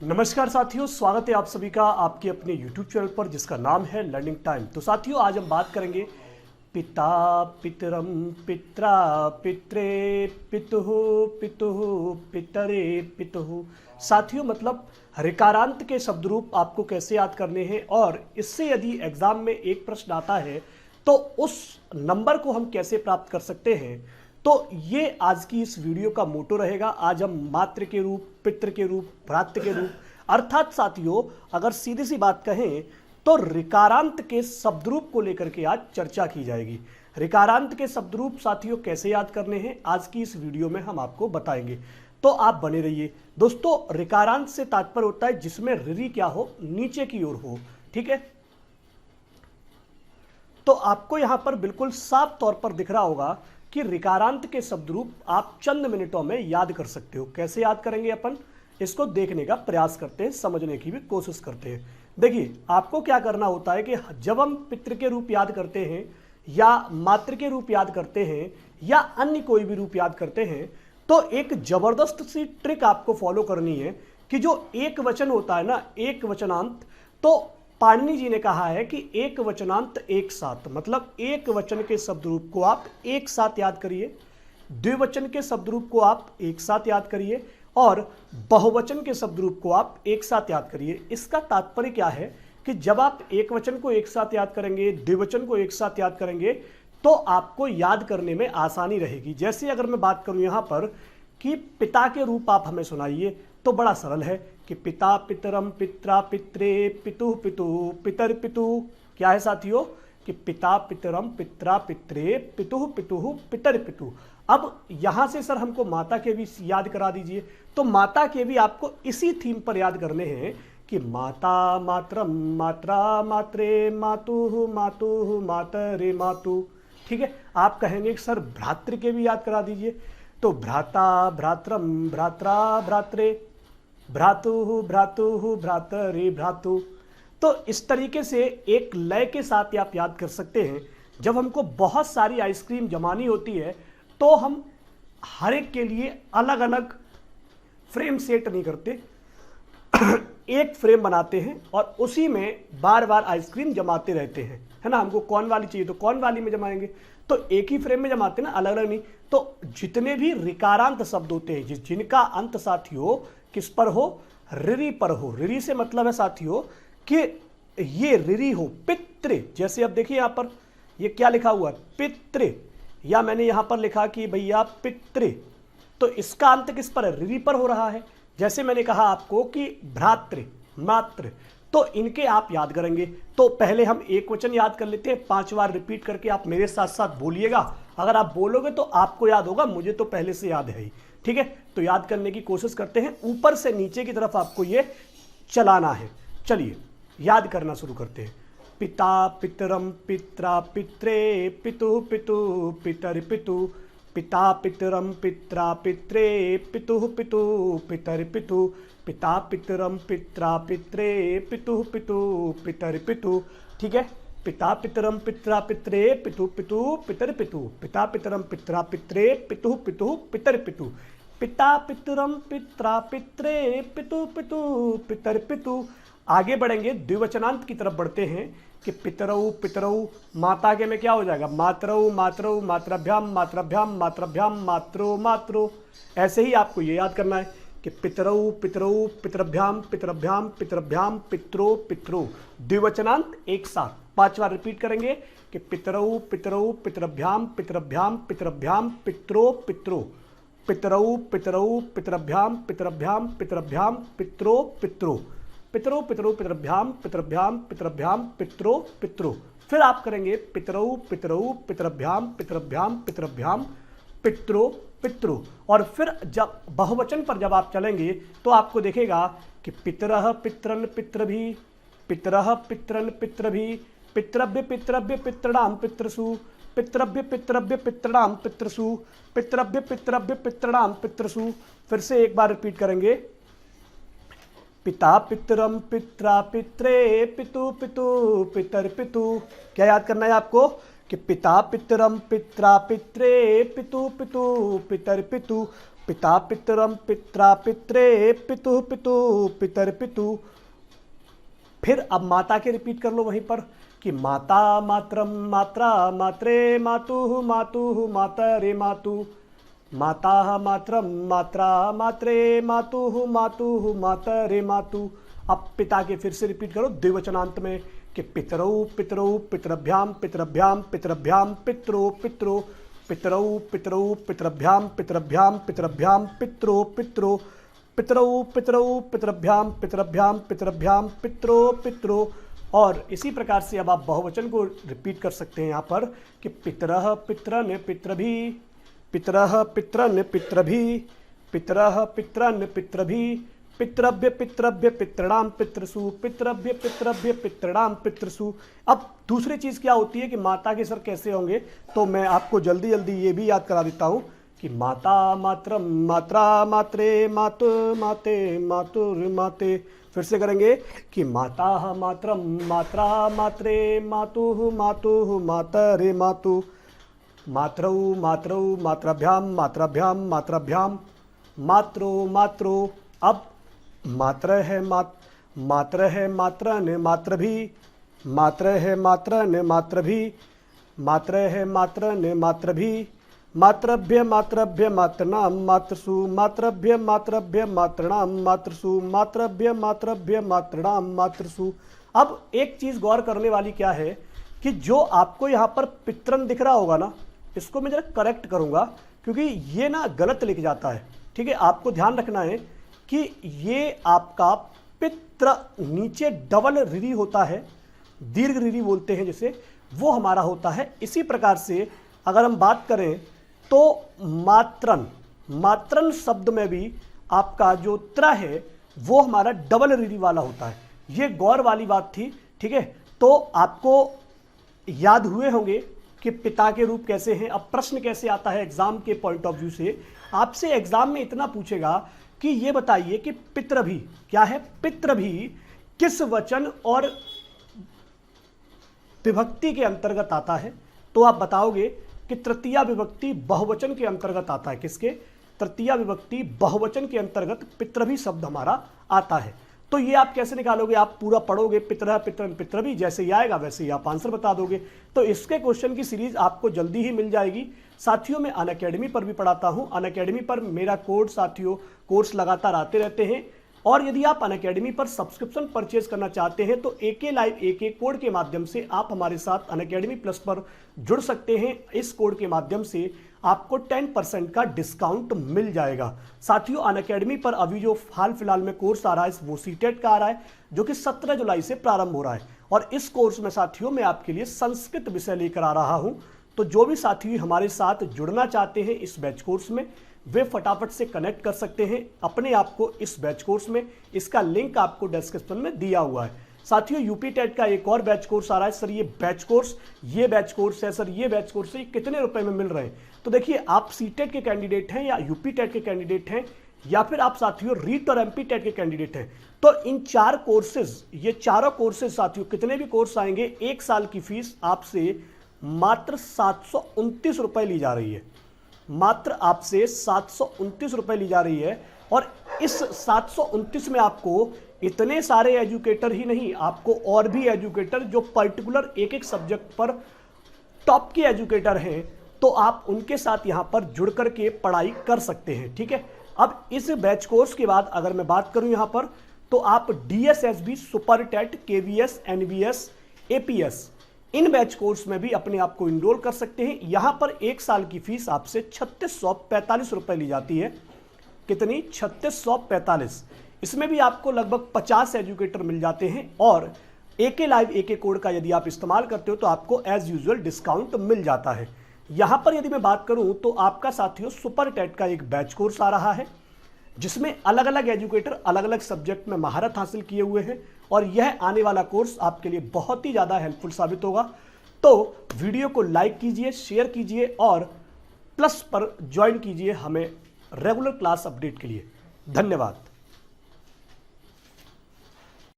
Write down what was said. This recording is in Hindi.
नमस्कार साथियों, स्वागत है आप सभी का आपके अपने YouTube चैनल पर जिसका नाम है लर्निंग टाइम। तो साथियों, आज हम बात करेंगे पिता पितरम पित्रा पित्रे पितुः पितुः पितरे पितुः। साथियों, मतलब ऋकारांत के शब्द रूप आपको कैसे याद करने हैं और इससे यदि एग्जाम में एक प्रश्न आता है तो उस नंबर को हम कैसे प्राप्त कर सकते हैं, तो ये आज की इस वीडियो का मोटो रहेगा। आज हम मातृ के रूप, पितृ के रूप, भ्रातृ के रूप, अर्थात साथियों अगर सीधी सी बात कहें तो ऋकारांत के शब्द रूप को लेकर के आज चर्चा की जाएगी। ऋकारांत के शब्द रूप साथियों कैसे याद करने हैं आज की इस वीडियो में हम आपको बताएंगे, तो आप बने रहिए। दोस्तों, ऋकारांत से तात्पर्य होता है जिसमें ऋ क्या हो, नीचे की ओर हो। ठीक है, तो आपको यहां पर बिल्कुल साफ तौर पर दिख रहा होगा कि ऋकारांत के शब्द रूप आप चंद मिनटों में याद कर सकते हो। कैसे याद करेंगे अपन, इसको देखने का प्रयास करते हैं, समझने की भी कोशिश करते हैं। देखिए, आपको क्या करना होता है कि जब हम पितृ के रूप याद करते हैं या मातृ के रूप याद करते हैं या अन्य कोई भी रूप याद करते हैं, तो एक जबरदस्त सी ट्रिक आपको फॉलो करनी है कि जो एक वचन होता है ना, एक वचनांत, तो पाणिनि जी ने कहा है कि एक वचनांत एक साथ, मतलब एक वचन के शब्द रूप को आप एक साथ याद करिए, द्विवचन के शब्द रूप को आप एक साथ याद करिए और बहुवचन के शब्द रूप को आप एक साथ याद करिए। इसका तात्पर्य क्या है कि जब आप एक वचन को एक साथ याद करेंगे, द्विवचन को एक साथ याद करेंगे, तो आपको याद करने में आसानी रहेगी। जैसे अगर मैं बात करूं यहां पर कि पिता के रूप आप हमें सुनाइए, तो बड़ा सरल है कि पिता पितरम पित्रा पित्रे पितुः पितुः पितर पितुः। क्या है साथियों कि पिता पितरम पित्रा पित्रे पितुः पितुः पितर पितुः। अब यहां से सर हमको माता के भी याद करा दीजिए, तो माता के भी आपको इसी थीम पर याद करने हैं कि माता मातरम मात्रा मात्रे मातुः मातुः मातरे मातु। ठीक है, आप कहेंगे कि सर भ्रातृ के भी याद करा दीजिए, तो भ्राता भ्रातरम भ्रात्रा भ्रात्रे भ्रातुः भ्रातुः भ्रातरे भ्रातु। तो इस तरीके से एक लय के साथ आप याद कर सकते हैं। जब हमको बहुत सारी आइसक्रीम जमानी होती है तो हम हर एक के लिए अलग अलग फ्रेम सेट नहीं करते, एक फ्रेम बनाते हैं और उसी में बार बार आइसक्रीम जमाते रहते हैं, है ना। हमको कौन वाली चाहिए तो कौन वाली में जमाएंगे, तो एक ही फ्रेम में जमाते हैं ना, अलग अलग नहीं। तो जितने भी ऋकारांत शब्द होते हैं जिनका अंत साथियों किस पर हो, ऋरी पर हो। ऋरी से मतलब है साथियों कि ये ऋरी हो, पितृ। जैसे अब देखिए यहां पर ये क्या लिखा हुआ है, पितृ, या मैंने यहां पर लिखा कि भैया पितृ, तो इसका अंत किस पर है, ऋरी पर हो रहा है। जैसे मैंने कहा आपको कि भ्रातृ मातृ, तो इनके आप याद करेंगे। तो पहले हम एक वचन याद कर लेते हैं, 5 बार रिपीट करके आप मेरे साथ साथ बोलिएगा। अगर आप बोलोगे तो आपको याद होगा, मुझे तो पहले से याद है ही। ठीक है, तो याद करने की कोशिश करते हैं। ऊपर से नीचे की तरफ आपको ये चलाना है। चलिए याद करना शुरू करते हैं। पिता पितरम पित्रा पित्रे पितुः पितुः पितर पितुः पिता पितरम पित्रा पित्रे पितुः पितुः पितर पितुः पिता पितरम पित्रा पित्रे पितुः पितुः पितर पितुः। ठीक है, पिता पितरम पित्रा पित्रे पितुः पितुः पितर पितुः पिता पितरम पित्रा पित्रे पितुः पितुः पितर पितुः पिता पितरम पित्रा पित्रे पितुः पितुः पितर पितुः। आगे बढ़ेंगे, द्विवचनांत की तरफ बढ़ते हैं कि पितरऊ पितरऊ, माता के में क्या हो जाएगा, मातरऊ मातरऊ मात्राभ्याम मात्राभ्याम मात्राभ्याम मात्रो मात्रो। ऐसे ही आपको ये याद करना है कि पितरऊ पितरऊ पितरभ्याम पितरभ्याम पितरभ्याम पितरो पितरो। द्विवचनांत एक साथ 5 बार रिपीट करेंगे कि पितरऊ पितरऊ पितरभ्याम पितरभ्याम पितरभ्याम पितरो पितरो पितरऊ पितरऊ पितरभ्याम पितरभ्याम पितरभ्याम पितरो पितरो पितरो पितरो पितरभ्याम पितरभ्याम पितरभ्याम पितरो पितरो। फिर आप करेंगे पितरऊ पितरऊ पितरभ्याम पितरभ्याम पितरभ्याम पितरो पितरो। और फिर जब बहुवचन पर जब आप चलेंगे तो आपको देखेगा कि पितरः पितरन पितृभि पितरः पितरन पितृभि पितृभ्य पितृभ्य पितृणाम पितृसु पितृभ्य पितृभ्य पितृणाम पितृसु पितृभ्य पितृभ्य पितृणाम पितृसु। फिर से एक बार रिपीट करेंगे, पिता पितरम पित्रा पित्रे पितु पितु पितर पितु। क्या याद करना है आपको कि पिता पितरम पित्रा पित्रे पितु पितु पितर पितु। पिता पितरम पित्रा पित्रे पितु पितु पितर पितु। फिर अब माता के रिपीट कर लो वहीं पर कि माता मातरम मात्रा मात्रे मातु मातु मातरे मातु। माता मातरम मात्रा मात्रे मातु मातु मातरे मातु। अब पिता के फिर से रिपीट करो द्विवचनांत में कि पितरौ पितरौ पितरभ्याम पितरभ्याम पितरभ्याम पितरो पितरो पितरौ पितरौ पितरभ्याम पितरभ्याम पितरभ्याम पितरो पितरो पितरौ पितरौ पितरभ्याम पितरभ्याम पितरभ्याम पितरो पितरो। और इसी प्रकार से अब आप बहुवचन को रिपीट कर सकते हैं यहाँ पर कि पितरः पितरन् पितृभि पितरः पितरन् पितृभि पितरः पितरन् पितृभि पितृभ्य पितृभ्य पितृणाम पितृसु पितृभ्य पितृभ्य पितृणाम पितृसु। अब दूसरी चीज़ क्या होती है कि माता के सर कैसे होंगे, तो मैं आपको जल्दी जल्दी ये भी याद करा देता हूँ कि माता मातरम मात्रा मात्रे मातु माते मातुर माते। फिर से करेंगे कि माता मातरम मात्रा मात्रे मातु मातु मातरे मातु। मातरौ मातरौ मात्राभ्याम मात्राभ्याम मात्राभ्याम मात्रो मात्रो। अब मात्र है मात्र है मात्रन मात्रभी मात्र है मात्रन मात्रभी मात्र है मात्रन मात्रभी मात्रभ्य मात्रभ्य मात्रणाम मात्रसु मात्रभ्य मात्रभ्य मात्रणाम मात्रसु मात्रभ्य मात्रभ्य मात्रणाम मात्रसु। अब एक चीज़ गौर करने वाली क्या है कि जो आपको यहाँ पर पितरन दिख रहा होगा ना, इसको मैं जरा करेक्ट करूँगा क्योंकि ये ना गलत लिख जाता है। ठीक है, आपको ध्यान रखना है कि ये आपका पित्र नीचे डबल रिरी होता है, दीर्घ रिरी बोलते हैं जिसे, वो हमारा होता है। इसी प्रकार से अगर हम बात करें तो मात्रन, मात्रन शब्द में भी आपका जो त्र है वो हमारा डबल रिरी वाला होता है। ये गौर वाली बात थी। ठीक है, तो आपको याद हुए होंगे कि पिता के रूप कैसे हैं। अब प्रश्न कैसे आता है एग्जाम के पॉइंट ऑफ व्यू से, आपसे एग्जाम में इतना पूछेगा कि ये बताइए कि पितृभि क्या है, पितृभि किस वचन और विभक्ति के अंतर्गत आता है, तो आप बताओगे कि तृतीया विभक्ति बहुवचन के अंतर्गत आता है। किसके? तृतीया विभक्ति बहुवचन के अंतर्गत पितृभि शब्द हमारा आता है। तो ये आप कैसे निकालोगे, आप पूरा पढ़ोगे पितरः पितरन् पितृभि, जैसे ही आएगा वैसे ही आप आंसर बता दोगे। तो इसके क्वेश्चन की सीरीज आपको जल्दी ही मिल जाएगी। साथियों मैं अनअकैडमी पर भी पढ़ाता हूं। अनअकैडमी पर मेरा कोर्स साथियों कोर्स लगातार आते रहते हैं। और यदि आप अनअकैडमी पर सब्सक्रिप्शन परचेज करना चाहते हैं तो AK लाइव AK कोड के माध्यम से आप हमारे साथ अनअकैडमी प्लस पर जुड़ सकते हैं। इस कोड के माध्यम से आपको 10% का डिस्काउंट मिल जाएगा। साथियों अनअकैडमी पर अभी जो हाल फिलहाल में कोर्स आ रहा है वो सीटेट का आ रहा है, जो कि 17 जुलाई से प्रारंभ हो रहा है। और इस कोर्स में साथियों मैं आपके लिए संस्कृत विषय लेकर आ रहा हूं। तो जो भी साथी हमारे साथ जुड़ना चाहते हैं इस बैच कोर्स में, वे फटाफट से कनेक्ट कर सकते हैं अपने आप को इस बैच कोर्स में। इसका लिंक आपको डिस्क्रिप्शन में दिया हुआ है। साथियों यूपी टेट का एक और बैच कोर्स आ रहा है। सर ये बैच कोर्स है सर, ये बैच कोर्स है, कितने रुपए में मिल रहे हैं? तो देखिए, आप सीटेट के कैंडिडेट हैं या यूपी टेट के कैंडिडेट हैं या फिर आप साथियों रीट और MP टेट के कैंडिडेट हैं, तो इन 4 कोर्सेज, ये चारों कोर्सेज साथियों कितने भी कोर्स आएंगे, 1 साल की फीस आपसे मात्र 729 रुपए ली जा रही है। मात्र आपसे 729 रुपए ली जा रही है। और इस 729 में आपको इतने सारे एजुकेटर ही नहीं, आपको और भी एजुकेटर जो पर्टिकुलर एक एक सब्जेक्ट पर टॉप के एजुकेटर हैं, तो आप उनके साथ यहां पर जुड़ करके पढ़ाई कर सकते हैं। ठीक है, अब इस बैच कोर्स के बाद अगर मैं बात करूं यहां पर, तो आप DSSB, super TET, KVS, NVS, APS इन बैच कोर्स में भी अपने आप को इनरोल कर सकते हैं। यहां पर 1 साल की फीस आपसे 3645 रुपए ली जाती है। कितनी? 3645। इसमें भी आपको लगभग 50 एजुकेटर मिल जाते हैं। और AK लाइव AK कोड का यदि आप इस्तेमाल करते हो तो आपको एज यूजुअल डिस्काउंट मिल जाता है। यहां पर यदि मैं बात करूं तो आपका साथियों सुपर टेट का एक बैच कोर्स आ रहा है, जिसमें अलग अलग एजुकेटर अलग अलग सब्जेक्ट में महारत हासिल किए हुए हैं। और यह आने वाला कोर्स आपके लिए बहुत ही ज़्यादा हेल्पफुल साबित होगा। तो वीडियो को लाइक कीजिए, शेयर कीजिए और प्लस पर ज्वाइन कीजिए हमें रेगुलर क्लास अपडेट के लिए। धन्यवाद।